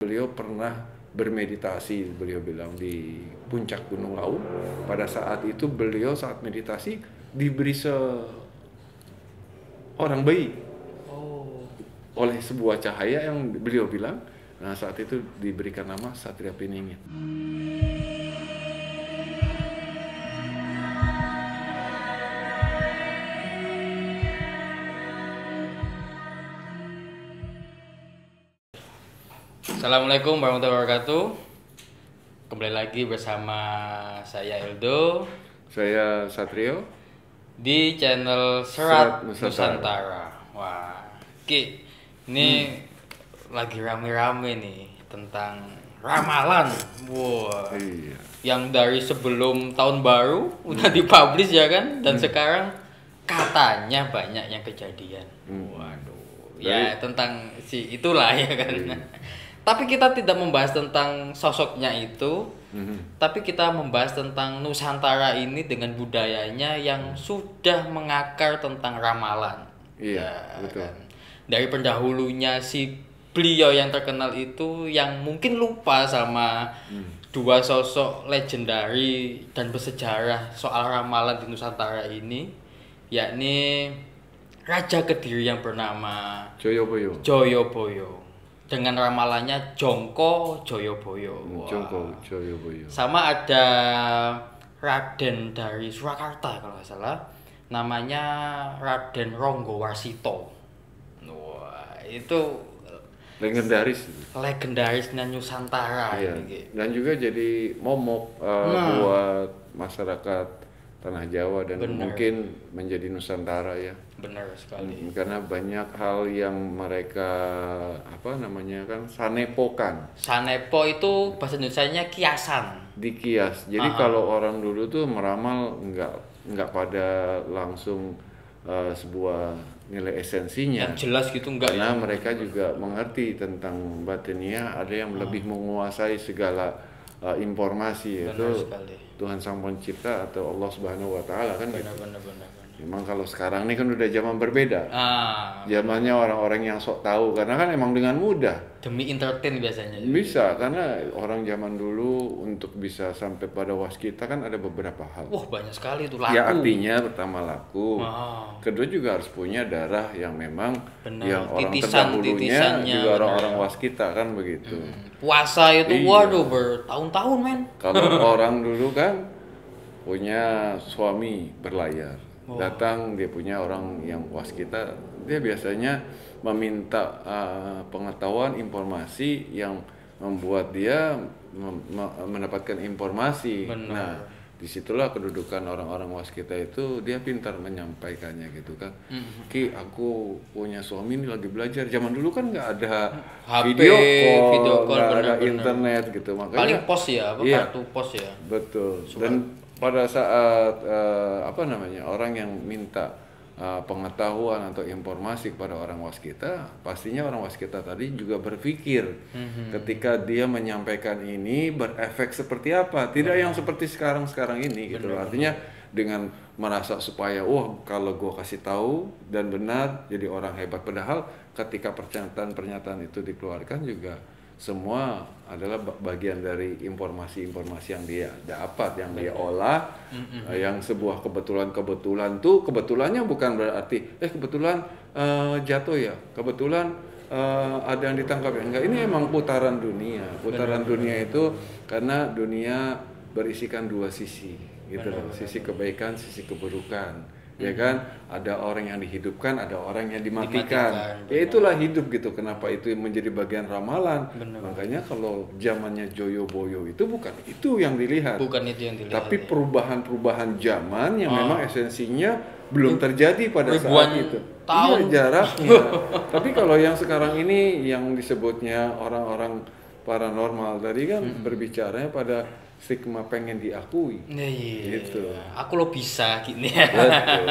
Beliau pernah bermeditasi, beliau bilang di puncak Gunung Lawu. Pada saat itu beliau saat meditasi diberi seorang bayi oleh sebuah cahaya yang beliau bilang. Nah saat itu diberikan nama Satria Piningit. Assalamualaikum warahmatullahi wabarakatuh. Kembali lagi bersama saya Eldo, Saya Satrio di channel Serat Nusantara. Wah, Ki, ini lagi rame-rame nih tentang ramalan. Wah, Iya. yang dari sebelum tahun baru udah dipublish ya kan, dan sekarang katanya banyak yang kejadian. Waduh, ya tentang si itulah ya kan. Tapi kita tidak membahas tentang sosoknya itu, tapi kita membahas tentang Nusantara ini dengan budayanya yang sudah mengakar tentang ramalan. Iya, Ya, betul. kan? Dari pendahulunya si beliau yang terkenal itu yang mungkin lupa sama dua sosok legendari dan bersejarah soal ramalan di Nusantara ini, yakni Raja Kediri yang bernama Joyoboyo. Joyoboyo dengan ramalannya Jongko Joyoboyo. Wah. Jongko Joyoboyo. Sama ada Raden dari Surakarta kalau nggak salah, namanya Raden Ronggowarsito. Wah, itu Legendaris. legendarisnya Nusantara Iya. ini. Ki. Dan juga jadi momok buat masyarakat tanah Jawa dan Bener. mungkin menjadi Nusantara ya. Benar sekali. Karena banyak hal yang mereka sanepokan, Sanepo itu bahasa Indonesianya kiasan. dikias. Jadi kalau orang dulu tuh meramal nggak pada langsung sebuah nilai esensinya. Yang jelas gitu enggak Karena ya? mereka juga mengerti tentang batiniah, ada yang lebih menguasai segala informasi, yaitu Benar sekali. Tuhan Sang Pencipta atau Allah Subhanahu wa Ta'ala kan gitu. Benar. Memang kalau sekarang ini kan udah zaman berbeda. Ah, Zamannya orang-orang yang sok tahu, karena kan emang dengan mudah demi entertain biasanya. bisa, karena orang zaman dulu untuk bisa sampai pada waskita kan ada beberapa hal. Wah, banyak sekali itu laku. Ya artinya pertama laku, Ah, kedua juga harus punya darah yang memang Benar. yang orang Titisannya, terdahulunya juga benar. orang-orang waskita kan begitu. puasa itu Iya. waduh bertahun-tahun men. Kalau orang dulu kan punya suami berlayar, datang dia punya orang yang waskita, dia biasanya meminta pengetahuan informasi yang membuat dia mendapatkan informasi. Benar. Nah, disitulah kedudukan orang-orang waskita itu, dia pintar menyampaikannya gitu kan. Ki, aku punya suami ini lagi belajar. Zaman dulu kan nggak ada HP, video video call, call, nggak ada benar-benar. internet gitu. Makanya Paling pos ya, apa Iya. kartu pos ya. betul. Dan pada saat orang yang minta pengetahuan atau informasi kepada orang waskita, pastinya orang waskita tadi juga berpikir ketika dia menyampaikan ini berefek seperti apa, tidak yang seperti sekarang ini gitu loh. Artinya dengan merasa supaya kalau gua kasih tahu dan benar jadi orang hebat, padahal ketika pernyataan itu dikeluarkan juga semua adalah bagian dari informasi-informasi yang dia dapat, yang dia olah, yang sebuah kebetulan tuh kebetulannya bukan berarti kebetulan jatuh ya, kebetulan ada yang ditangkap ya, enggak, ini emang putaran dunia itu, karena dunia berisikan dua sisi gitu loh, sisi kebaikan, sisi keburukan. Ya kan, ada orang yang dihidupkan, ada orang yang dimatikan. Ya itulah hidup gitu. Kenapa itu menjadi bagian ramalan? Makanya kalau zamannya Joyoboyo itu bukan itu yang dilihat. Bukan itu yang dilihat. Tapi perubahan-perubahan zaman yang memang esensinya belum terjadi pada ribuan saat itu. tahun. Iya, jaraknya. Tapi kalau yang sekarang ini yang disebutnya orang-orang paranormal tadi kan berbicaranya pada stigma pengen diakui. Iya. Gitu. Aku lo bisa gini. Betul.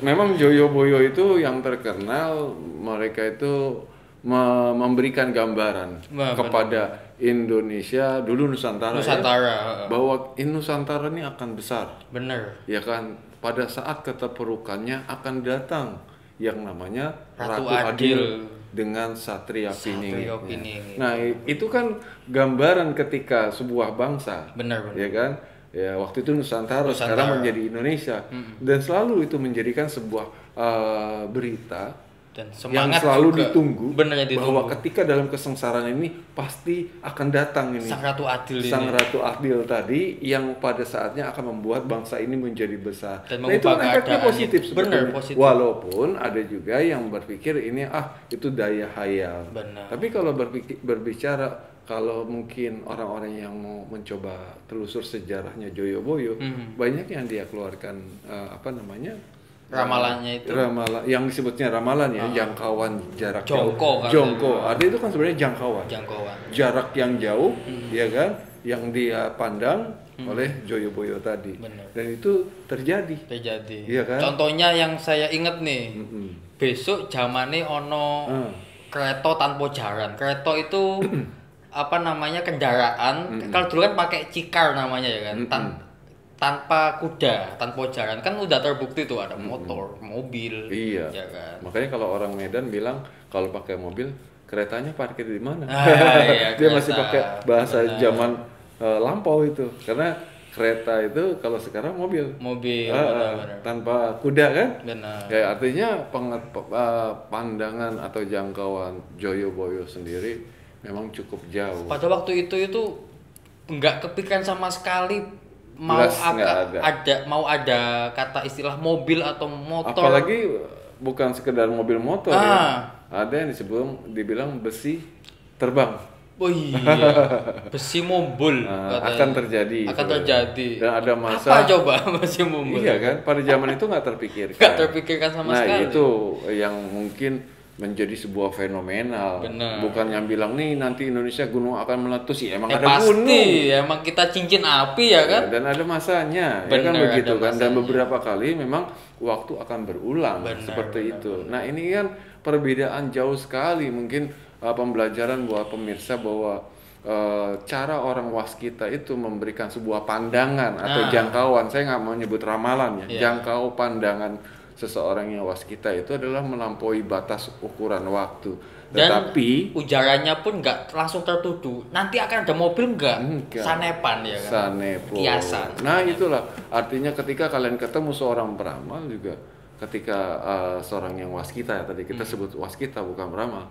Memang Joyoboyo itu yang terkenal, mereka itu memberikan gambaran kepada Indonesia dulu Nusantara, Nusantara. ya, bahwa Nusantara ini akan besar. Bener. Ya kan, pada saat keterpurukannya akan datang yang namanya Ratu Adil. Adil. dengan Satria Piningit. Satrio Piningit. Nah, itu kan gambaran ketika sebuah bangsa, Benar. ya kan? Ya, waktu itu Nusantara, sekarang menjadi Indonesia. Dan selalu itu menjadikan sebuah berita Dan yang semangat selalu juga. ditunggu, Benar, bahwa ketika dalam kesengsaraan ini pasti akan datang ini Sang Ratu Adil ini. Sang Ratu Adil tadi yang pada saatnya akan membuat bangsa ini menjadi besar. Dan Nah, itu kan mengubah efeknya keadaan positif itu. sebetulnya. Benar, positif. Walaupun ada juga yang berpikir ini itu daya hayal. Benar. Tapi kalau berbicara, kalau mungkin orang-orang yang mau mencoba telusur sejarahnya Joyoboyo, banyak yang dia keluarkan Ramalannya itu. Ramalan yang disebutnya ramalan ya, jangkauan jarak Jongko kan. jauh. Jongko. Artinya itu kan sebenarnya jangkauan. Jarak yang jauh, ya kan, yang dia pandang oleh Joyoboyo tadi. Benar. Dan itu terjadi. Iya kan? Contohnya yang saya ingat nih. Besok zamane ono kereta tanpa jalan. Kereta itu kendaraan. Kalau dulu kan pakai cikar namanya ya kan. Tanpa kuda, tanpa jalan kan udah terbukti tuh ada motor, mobil, iya. Ya kan? Makanya kalau orang Medan bilang kalau pakai mobil keretanya parkir di mana? Iya, dia masih pakai bahasa zaman lampau itu, karena kereta itu kalau sekarang mobil, benar. tanpa kuda kan? Benar. Ya artinya pandangan atau jangkauan Joyoboyo sendiri memang cukup jauh. Pada waktu itu nggak kepikiran sama sekali mau ada kata istilah mobil atau motor. Apalagi bukan sekedar mobil motor ya. Ada yang dibilang besi terbang. Oh iya, besi mobil akan terjadi. Dan ada masa. Apa coba besi mobil? Iya kan, pada zaman itu nggak terpikirkan. Nggak terpikirkan sama sekali. Nah itu yang mungkin menjadi sebuah fenomenal. Bener. Bukan yang bilang nih nanti Indonesia gunung akan meletus, ya emang ada pasti, gunung. Emang kita cincin api ya kan. Dan ada masanya, ya kan begitu kan. Dan beberapa kali memang waktu akan berulang seperti itu. Nah ini kan perbedaan jauh sekali. Mungkin pembelajaran buat pemirsa bahwa cara orang waskita itu memberikan sebuah pandangan atau jangkauan. Saya nggak mau nyebut ramalan ya, jangkau pandangan seseorang yang waskita itu adalah melampaui batas ukuran waktu. Tetapi ujarannya pun nggak langsung tertuduh. Nanti akan ada mobil enggak? Sanepan ya kan. Kiasan. Nah itulah artinya ketika kalian ketemu seorang peramal juga, ketika seorang yang waskita tadi kita sebut waskita bukan peramal,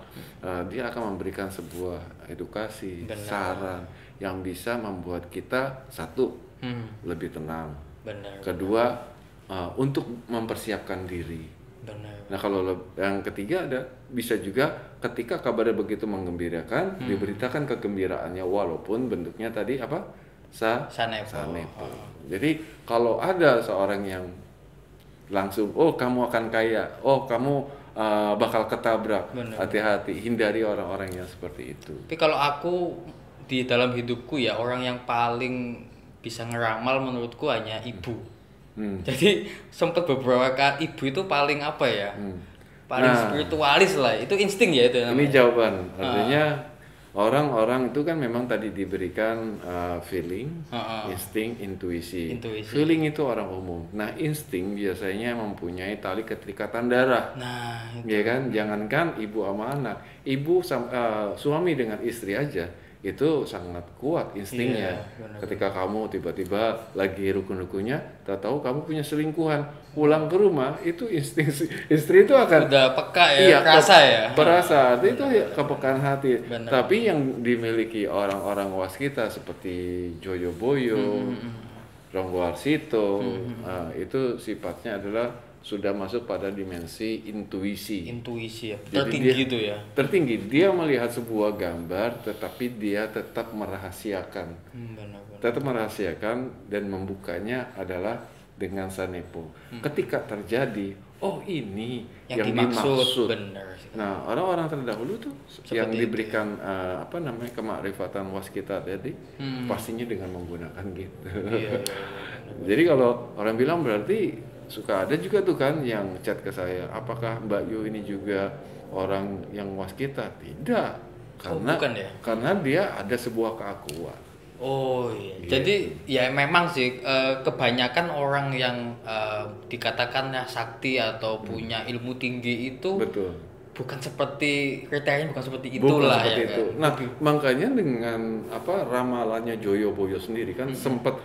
dia akan memberikan sebuah edukasi, saran yang bisa membuat kita satu lebih tenang. Kedua untuk mempersiapkan diri. Nah kalau yang ketiga bisa juga ketika kabarnya begitu menggembirakan, diberitakan kegembiraannya walaupun bentuknya tadi sanepo. Jadi kalau ada seorang yang langsung, kamu akan kaya, kamu bakal ketabrak, hati-hati, hindari orang-orang yang seperti itu. Tapi kalau aku di dalam hidupku ya, orang yang paling bisa ngeramal menurutku hanya ibu. Jadi sempat beberapa kali ibu itu paling paling spiritualis lah, itu insting ya itu namanya. Ini jawaban, artinya orang-orang itu kan memang tadi diberikan feeling, insting, intuisi. Feeling itu orang umum. Nah insting biasanya mempunyai tali keterikatan darah. Nah, ya kan, jangankan ibu sama anak, ibu suami dengan istri aja itu sangat kuat instingnya. Ketika kamu tiba-tiba lagi rukun-rukunnya, tahu kamu punya selingkuhan, pulang ke rumah itu insting istri itu akan udah peka ya, perasa itu ya kepekaan hati. Tapi yang dimiliki orang-orang waskita seperti Joyoboyo, Ronggowarsito, itu sifatnya adalah sudah masuk pada dimensi intuisi ya. Tertinggi dia melihat sebuah gambar tetapi dia tetap merahasiakan. Dan membukanya adalah dengan sanepo. Ketika terjadi, ini yang dimaksud. Nah, orang-orang terdahulu tuh yang diberikan kemakrifatan waskita tadi pastinya dengan menggunakan gitu. Jadi kalau orang bilang berarti suka ada juga tuh kan yang chat ke saya, apakah Mbak Yu ini juga orang yang waskita? Tidak, karena dia ada sebuah keakuan. Gitu. Jadi ya memang sih kebanyakan orang yang dikatakan sakti atau punya ilmu tinggi itu bukan seperti kriterianya bukan seperti bukan itulah seperti ya itu. kan. Nah, makanya dengan ramalannya Joyoboyo sendiri kan sempat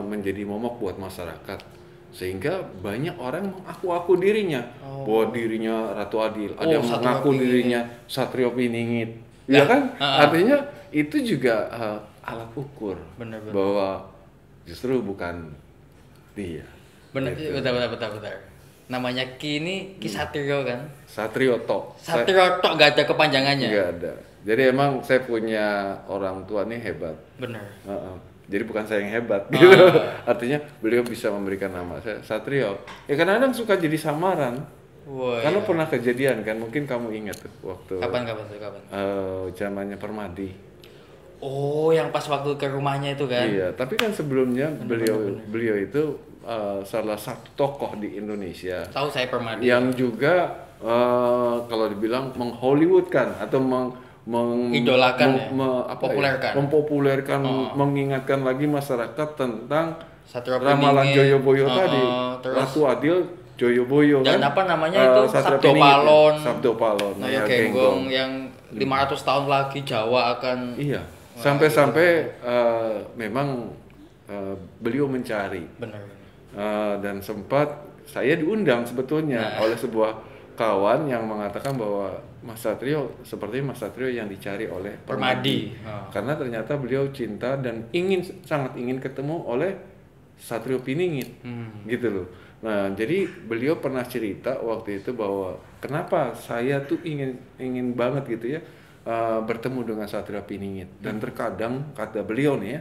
menjadi momok buat masyarakat, sehingga banyak orang mengaku-aku dirinya bahwa dirinya Ratu Adil, ada yang Satrio mengaku Piningit. dirinya Satrio Piningit, ya kan? Artinya itu juga alat ukur Benar. bahwa justru bukan dia. Benar, Gitu. betul. Namanya Ki ini Ki Satrio kan. Satrioto. Satrio tok nggak ada kepanjangannya. Nggak ada. Jadi emang saya punya orang tua nih hebat. Benar. Jadi bukan saya yang hebat gitu. Artinya beliau bisa memberikan nama saya Satrio. Ya kadang-kadang suka jadi samaran. Wah. Karena Iya. pernah kejadian kan, mungkin kamu ingat tuh waktu Kapan? zamannya Permadi. Oh, yang pas waktu ke rumahnya itu kan. Iya, tapi kan sebelumnya beliau itu salah satu tokoh di Indonesia Tahu saya Permadi. yang juga kalau dibilang menghollywoodkan atau Idolakan ya? Populerkan. mempopulerkan, mengingatkan lagi masyarakat tentang Satrio ramalan Piningit. Joyoboyo tadi, Terus Ratu Adil Joyoboyo dan kan. apa namanya itu Satrio Sabdo Piningit, Palon. Sabdo Palon, Nah, ya, Genggong yang 500 tahun lagi Jawa akan Iya, sampai-sampai memang beliau mencari benar. dan sempat saya diundang sebetulnya oleh sebuah kawan yang mengatakan bahwa Mas Satrio seperti Mas Satrio yang dicari oleh Permadi. karena ternyata beliau cinta dan sangat ingin ketemu oleh Satrio Piningit gitu loh. Nah, jadi beliau pernah cerita waktu itu bahwa kenapa saya tuh ingin banget gitu ya bertemu dengan Satrio Piningit, dan terkadang kata beliau nih ya,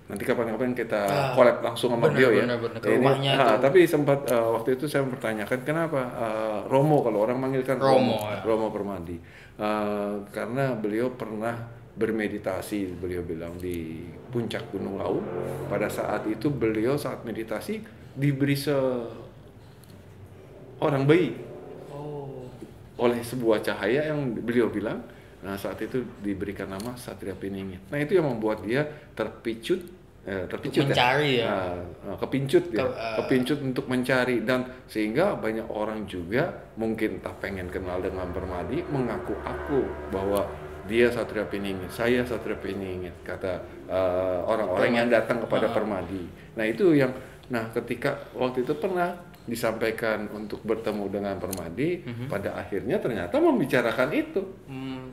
nanti kapan-kapan kita collab langsung sama beliau ya. Benar, ke rumahnya tuh. Tapi sempat waktu itu saya mempertanyakan kenapa Romo, kalau orang manggilkan Romo, Romo Permadi, karena beliau pernah bermeditasi, beliau bilang di puncak Gunung Lawu. Pada saat itu beliau saat meditasi diberi orang bayi oleh sebuah cahaya yang beliau bilang. Nah, saat itu diberikan nama Satrio Piningit. Nah, itu yang membuat dia terpincut mencari ya. Kepincut untuk mencari, dan sehingga banyak orang juga mungkin tak pengen kenal dengan Permadi mengaku-aku bahwa dia Satrio Piningit, saya Satrio Piningit, kata orang-orang yang datang kepada Permadi. Nah, itu yang ketika waktu itu pernah disampaikan untuk bertemu dengan Permadi, pada akhirnya ternyata membicarakan itu.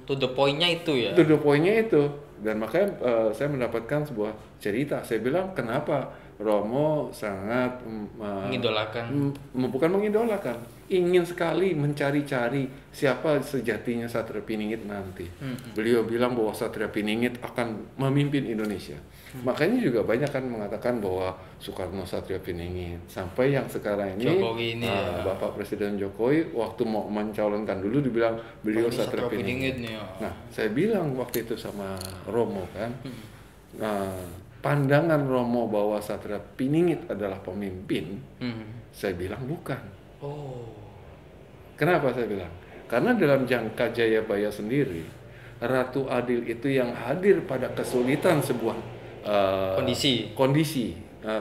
To the point-nya itu ya. To the point-nya itu. Dan makanya saya mendapatkan sebuah cerita. Saya bilang kenapa Romo sangat Mengidolakan. bukan mengidolakan, ingin sekali mencari-cari siapa sejatinya Satrio Piningit nanti. Beliau bilang bahwa Satrio Piningit akan memimpin Indonesia. Makanya juga banyak kan mengatakan bahwa Soekarno Satrio Piningit, sampai yang sekarang ini, Bapak Presiden Jokowi waktu mau mencalonkan dulu dibilang beliau Satrio Piningit. Nah, saya bilang waktu itu sama Romo kan, pandangan Romo bahwa Satrio Piningit adalah pemimpin, saya bilang bukan. Kenapa saya bilang? Karena dalam jangka Jayabaya sendiri, Ratu Adil itu yang hadir pada kesulitan sebuah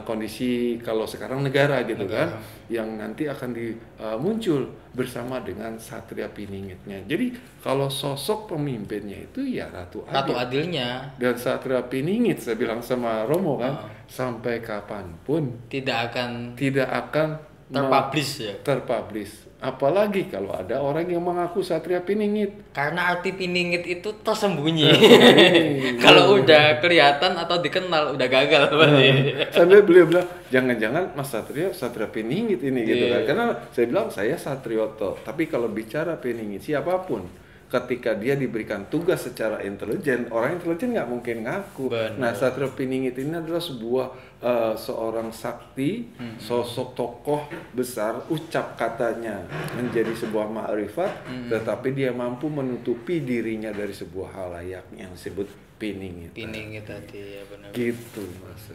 kondisi kalau sekarang negara gitu kan, yang nanti akan muncul bersama dengan Satrio Piningitnya. Jadi kalau sosok pemimpinnya itu ya Ratu Adilnya, dan Satrio Piningit, saya bilang sama Romo kan, sampai kapanpun tidak akan terpublish. Apalagi kalau ada orang yang mengaku Satrio Piningit. Karena arti Piningit itu tersembunyi. Kalau udah kelihatan atau dikenal udah gagal berarti. Sampai beliau bilang, jangan-jangan Mas Satrio Piningit ini gitu kan. Karena saya bilang saya Satrioto, tapi kalau bicara Piningit siapapun, ketika dia diberikan tugas secara intelijen, orang intelijen nggak mungkin ngaku. Nah, Satrio Piningit ini adalah seorang sakti, sosok tokoh besar, ucap katanya menjadi sebuah ma'rifat, tetapi dia mampu menutupi dirinya dari sebuah halayak yang disebut Piningit. Piningit tadi ya, benar. Gitu Mas.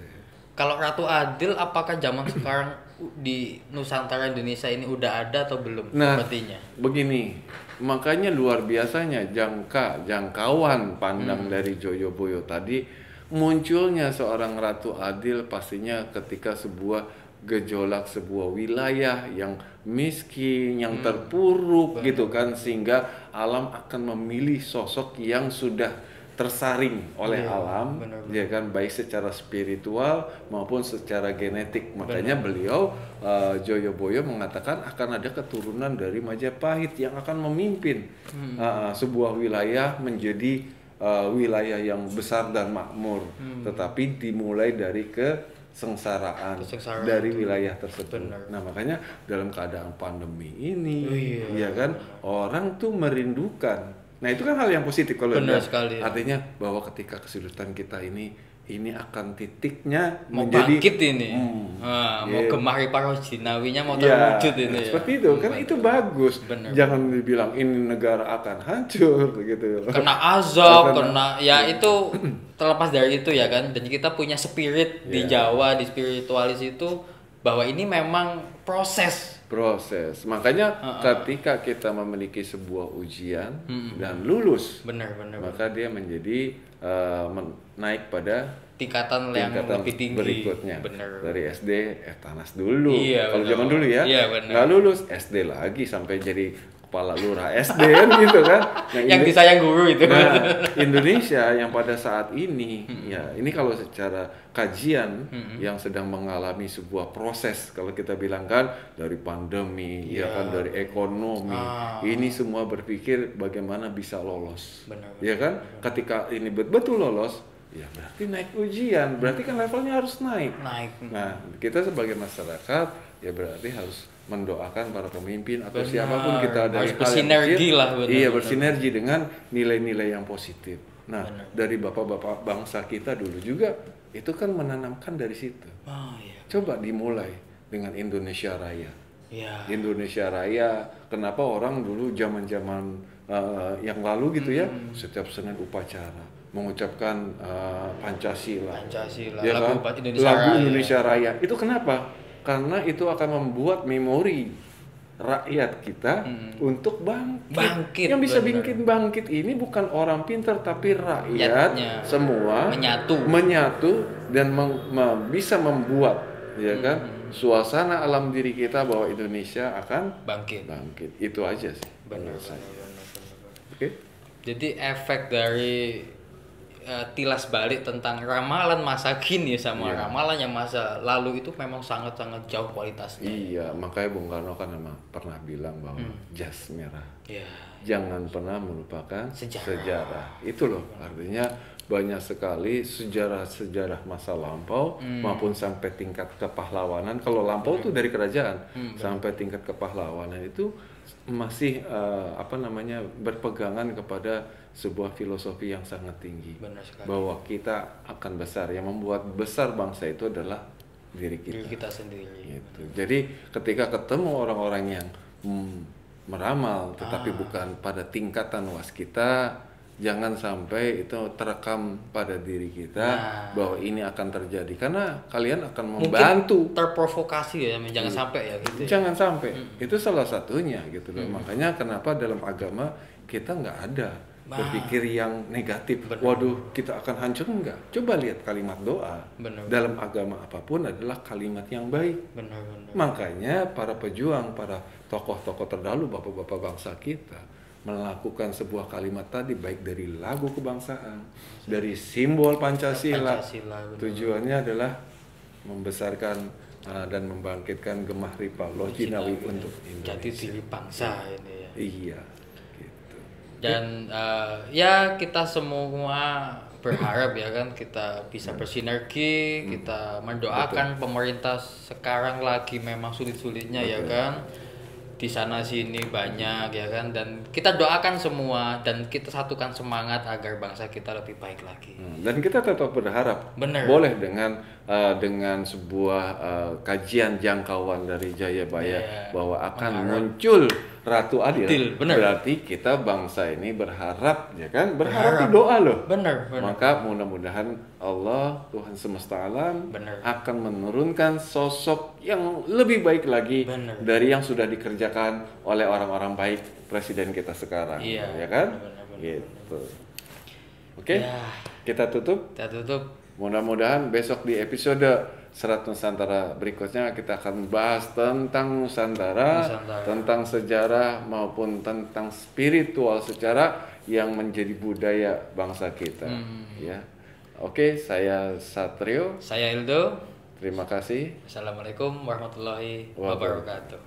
Kalau Ratu Adil apakah zaman sekarang di Nusantara Indonesia ini udah ada atau belum sepertinya? Begini, makanya luar biasanya jangkauan pandang dari Joyoboyo tadi, munculnya seorang Ratu Adil pastinya ketika sebuah gejolak sebuah wilayah yang miskin, yang terpuruk gitu kan, sehingga alam akan memilih sosok yang sudah tersaring oleh alam, ya kan, baik secara spiritual maupun secara genetik. Makanya beliau Joyoboyo mengatakan akan ada keturunan dari Majapahit yang akan memimpin sebuah wilayah menjadi wilayah yang besar dan makmur, tetapi dimulai dari kesengsaraan dari wilayah tersebut. Nah, makanya dalam keadaan pandemi ini, ya kan, orang tuh merindukan. Nah, itu kan hal yang positif kalau artinya bahwa ketika kesulitan kita ini akan titiknya mau menjadi bangkit ini, mau gemah Riparo Jinawinya mau terwujud ini. Seperti itu kan, itu bagus. Jangan dibilang ini negara akan hancur gitu. Kena azab, ya itu terlepas dari itu ya kan. Dan kita punya spirit di Jawa, di spiritualis itu bahwa ini memang proses. Makanya ketika kita memiliki sebuah ujian dan lulus, maka dia menjadi naik pada tingkatan yang lebih tinggi berikutnya. Dari SD tanas dulu, kalau zaman dulu ya, nggak lulus SD lagi sampai jadi kepala lurah SD kan gitu kan. Yang disayang guru itu. Nah, Indonesia yang pada saat ini, ya ini kalau secara kajian yang sedang mengalami sebuah proses, kalau kita bilang kan dari pandemi, ya kan, dari ekonomi, ini semua berpikir bagaimana bisa lolos, ya kan. Ketika ini betul lolos, ya berarti naik ujian, berarti kan levelnya harus naik. Nah, kita sebagai masyarakat ya berarti harus mendoakan para pemimpin atau siapapun kita dari harus bersinergi lah, bersinergi dengan nilai-nilai yang positif. Nah, dari bapak-bapak bangsa kita dulu juga itu kan menanamkan dari situ. Coba dimulai dengan Indonesia Raya. Indonesia Raya, kenapa orang dulu zaman-zaman yang lalu gitu ya, setiap Senin upacara mengucapkan Pancasila, ya kan? Lagu Indonesia Raya. Itu kenapa? Karena itu akan membuat memori rakyat kita untuk bangkit. Yang bisa bikin bangkit ini bukan orang pintar, tapi rakyat semua menyatu dan bisa membuat, ya kan, suasana alam diri kita bahwa Indonesia akan bangkit. Itu aja sih menurut saya. Oke. Jadi efek dari tilas balik tentang ramalan masa kini sama ramalan yang masa lalu itu memang sangat-sangat jauh kualitasnya. Iya, makanya Bung Karno kan memang pernah bilang bahwa jas merah, jangan pernah melupakan sejarah. Itu loh, artinya banyak sekali sejarah-sejarah masa lampau maupun sampai tingkat kepahlawanan. Kalau lampau tuh dari kerajaan sampai tingkat kepahlawanan itu masih berpegangan kepada sebuah filosofi yang sangat tinggi, bahwa kita akan besar. Yang membuat besar bangsa itu adalah diri kita sendiri. Gitu. Jadi ketika ketemu orang-orang yang meramal tetapi bukan pada tingkatan waskita, jangan sampai itu terekam pada diri kita bahwa ini akan terjadi, karena kalian akan membantu. Mungkin terprovokasi ya, jangan sampai ya gitu. Jangan sampai. Itu salah satunya gitu loh. Makanya kenapa dalam agama kita nggak ada berpikir yang negatif. Waduh, kita akan hancur, enggak. Coba lihat kalimat doa. Dalam agama apapun adalah kalimat yang baik. Makanya para pejuang, para tokoh-tokoh terdahulu, bapak-bapak bangsa kita melakukan sebuah kalimat tadi, baik dari lagu kebangsaan, dari simbol Pancasila. Tujuannya adalah membesarkan dan membangkitkan gemah Ripalo Jinawi untuk Indonesia. Jati diri bangsa ini ya. Iya. Dan ya kita semua berharap ya kan kita bisa bersinergi, kita mendoakan pemerintah sekarang lagi memang sulit-sulitnya ya kan. Di sana sini banyak ya kan, dan kita doakan semua dan kita satukan semangat agar bangsa kita lebih baik lagi. Dan kita tetap berharap boleh dengan sebuah kajian jangkauan dari Jayabaya bahwa akan muncul Ratu Adil. Berarti kita bangsa ini berharap ya kan, berharap itu doa loh. Maka mudah-mudahan Allah Tuhan semesta alam akan menurunkan sosok yang lebih baik lagi dari yang sudah dikerjakan oleh orang-orang baik presiden kita sekarang, ya kan? Gitu. Oke. Kita tutup. Kita tutup. Mudah-mudahan besok di episode Serat Nusantara berikutnya kita akan bahas tentang Nusantara, tentang sejarah maupun tentang spiritual secara yang menjadi budaya bangsa kita. Ya, oke, saya Satrio. Saya Ildo. Terima kasih. Assalamualaikum warahmatullahi wabarakatuh.